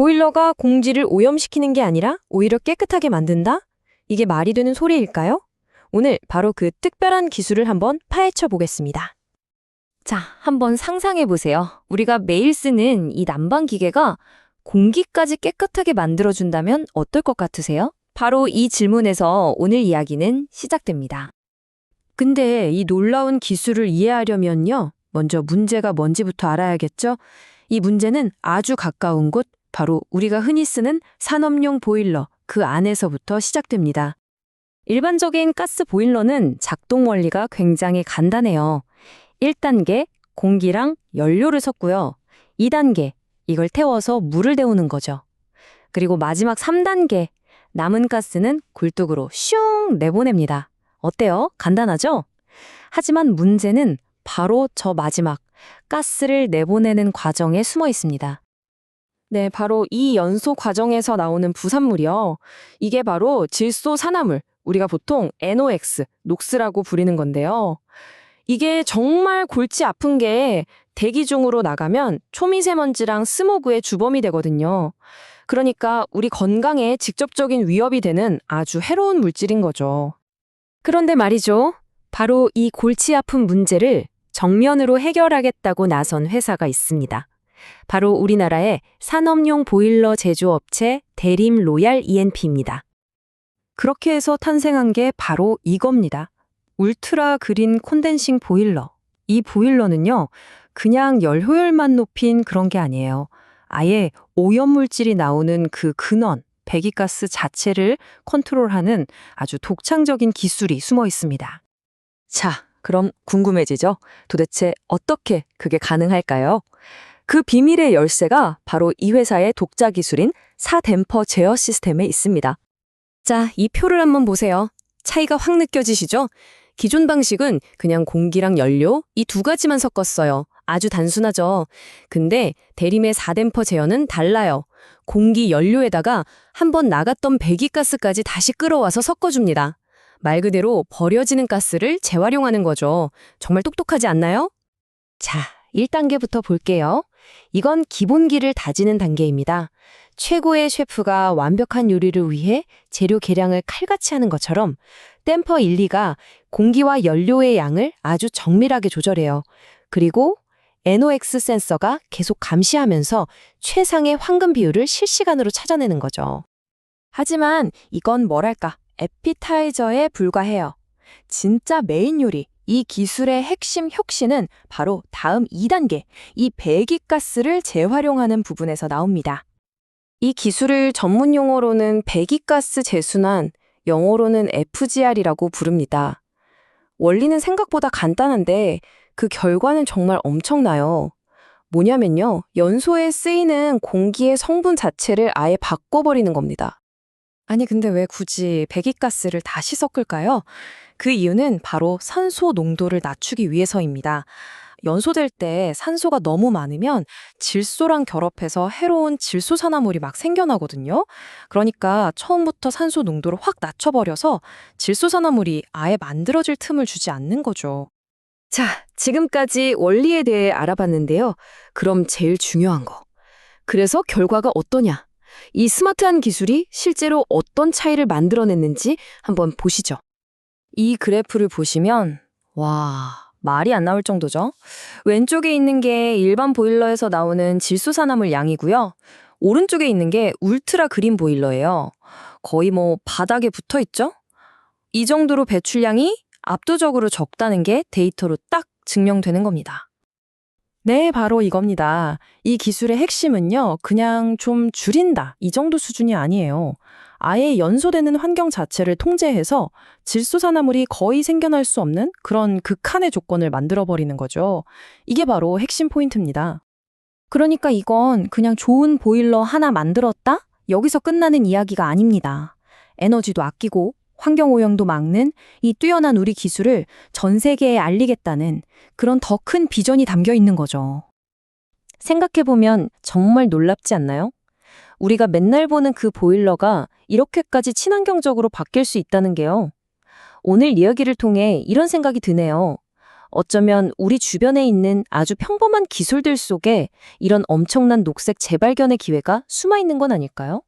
보일러가 공기를 오염시키는 게 아니라 오히려 깨끗하게 만든다? 이게 말이 되는 소리일까요? 오늘 바로 그 특별한 기술을 한번 파헤쳐 보겠습니다. 자, 한번 상상해 보세요. 우리가 매일 쓰는 이 난방 기계가 공기까지 깨끗하게 만들어준다면 어떨 것 같으세요? 바로 이 질문에서 오늘 이야기는 시작됩니다. 근데 이 놀라운 기술을 이해하려면요, 먼저 문제가 뭔지부터 알아야겠죠? 이 문제는 아주 가까운 곳, 바로 우리가 흔히 쓰는 산업용 보일러, 그 안에서부터 시작됩니다. 일반적인 가스 보일러는 작동 원리가 굉장히 간단해요. 1단계, 공기랑 연료를 섞고요. 2단계, 이걸 태워서 물을 데우는 거죠. 그리고 마지막 3단계, 남은 가스는 굴뚝으로 슝 내보냅니다. 어때요? 간단하죠? 하지만 문제는 바로 저 마지막, 가스를 내보내는 과정에 숨어 있습니다. 네, 바로 이 연소 과정에서 나오는 부산물이요. 이게 바로 질소산화물, 우리가 보통 NOx, 녹스라고 부르는 건데요. 이게 정말 골치 아픈 게 대기 중으로 나가면 초미세먼지랑 스모그의 주범이 되거든요. 그러니까 우리 건강에 직접적인 위협이 되는 아주 해로운 물질인 거죠. 그런데 말이죠. 바로 이 골치 아픈 문제를 정면으로 해결하겠다고 나선 회사가 있습니다. 바로 우리나라의 산업용 보일러 제조업체 대림 로얄 ENP입니다. 그렇게 해서 탄생한 게 바로 이겁니다. 울트라 그린 콘덴싱 보일러. 이 보일러는요, 그냥 열 효율만 높인 그런 게 아니에요. 아예 오염물질이 나오는 그 근원, 배기가스 자체를 컨트롤하는 아주 독창적인 기술이 숨어 있습니다. 자, 그럼 궁금해지죠? 도대체 어떻게 그게 가능할까요? 그 비밀의 열쇠가 바로 이 회사의 독자 기술인 사댐퍼 제어 시스템에 있습니다. 자, 이 표를 한번 보세요. 차이가 확 느껴지시죠? 기존 방식은 그냥 공기랑 연료 이 두 가지만 섞었어요. 아주 단순하죠. 근데 대림의 사댐퍼 제어는 달라요. 공기 연료에다가 한번 나갔던 배기가스까지 다시 끌어와서 섞어줍니다. 말 그대로 버려지는 가스를 재활용하는 거죠. 정말 똑똑하지 않나요? 자, 1단계부터 볼게요. 이건 기본기를 다지는 단계입니다. 최고의 셰프가 완벽한 요리를 위해 재료 계량을 칼같이 하는 것처럼 댐퍼 1, 2가 공기와 연료의 양을 아주 정밀하게 조절해요. 그리고 NOx 센서가 계속 감시하면서 최상의 황금 비율을 실시간으로 찾아내는 거죠. 하지만 이건 뭐랄까, 에피타이저에 불과해요. 진짜 메인 요리, 이 기술의 핵심 혁신은 바로 다음 2단계, 이 배기가스를 재활용하는 부분에서 나옵니다. 이 기술을 전문 용어로는 배기가스 재순환, 영어로는 FGR이라고 부릅니다. 원리는 생각보다 간단한데 그 결과는 정말 엄청나요. 뭐냐면요, 연소에 쓰이는 공기의 성분 자체를 아예 바꿔버리는 겁니다. 아니 근데 왜 굳이 배기가스를 다시 섞을까요? 그 이유는 바로 산소 농도를 낮추기 위해서입니다. 연소될 때 산소가 너무 많으면 질소랑 결합해서 해로운 질소산화물이 막 생겨나거든요. 그러니까 처음부터 산소 농도를 확 낮춰버려서 질소산화물이 아예 만들어질 틈을 주지 않는 거죠. 자, 지금까지 원리에 대해 알아봤는데요. 그럼 제일 중요한 거. 그래서 결과가 어떠냐? 이 스마트한 기술이 실제로 어떤 차이를 만들어냈는지 한번 보시죠. 이 그래프를 보시면 와, 말이 안 나올 정도죠. 왼쪽에 있는 게 일반 보일러에서 나오는 질소산화물 양이고요. 오른쪽에 있는 게 울트라 그린 보일러예요. 거의 바닥에 붙어 있죠? 이 정도로 배출량이 압도적으로 적다는 게 데이터로 딱 증명되는 겁니다. 네, 바로 이겁니다. 이 기술의 핵심은요, 그냥 좀 줄인다, 이 정도 수준이 아니에요. 아예 연소되는 환경 자체를 통제해서 질소산화물이 거의 생겨날 수 없는 그런 극한의 조건을 만들어버리는 거죠. 이게 바로 핵심 포인트입니다. 그러니까 이건 그냥 좋은 보일러 하나 만들었다? 여기서 끝나는 이야기가 아닙니다. 에너지도 아끼고 환경오염도 막는 이 뛰어난 우리 기술을 전 세계에 알리겠다는 그런 더 큰 비전이 담겨 있는 거죠. 생각해보면 정말 놀랍지 않나요? 우리가 맨날 보는 그 보일러가 이렇게까지 친환경적으로 바뀔 수 있다는 게요. 오늘 이야기를 통해 이런 생각이 드네요. 어쩌면 우리 주변에 있는 아주 평범한 기술들 속에 이런 엄청난 녹색 재발견의 기회가 숨어 있는 건 아닐까요?